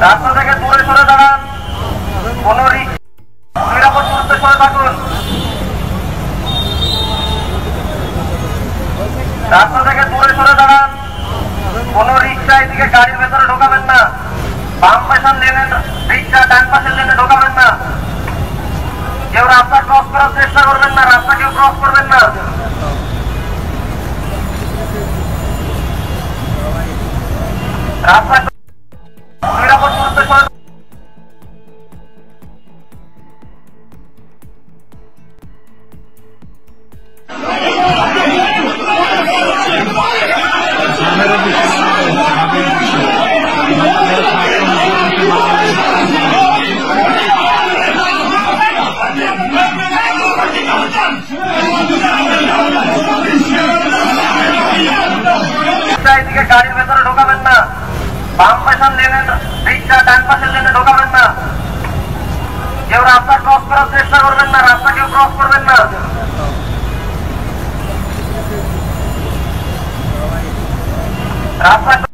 রাস্তা থেকে দূরে সরে দাঁড়ান। কোন নিরাপদ দূরত্বে সরে থাকুন। রাস্তা থেকে দূরে সরে দাঁড়ান। কোন রিক্সা এদিকে গাড়ির ভেতরে ঢোকাবেন না। বাম পাশের লেনে রিক্সা, ডান পাশের লেনে ঢোকাবেন না। কেউ রাস্তা ক্রস করার চেষ্টা করবেন না। রাস্তা কেউ ক্রস করবেন না। রাস্তা নিরাপদ দূরত্বে সরে এদিকে গাড়ির ভেতরে ঢোকাবেন না। বাম পাশের লেনে রিক্সা, ডান পাশের লেনে ঢোকাবেন না। কেউ রাস্তা ক্রস করার চেষ্টা করবেন না। রাস্তা কেউ ক্রস করবেন না। রাস্তা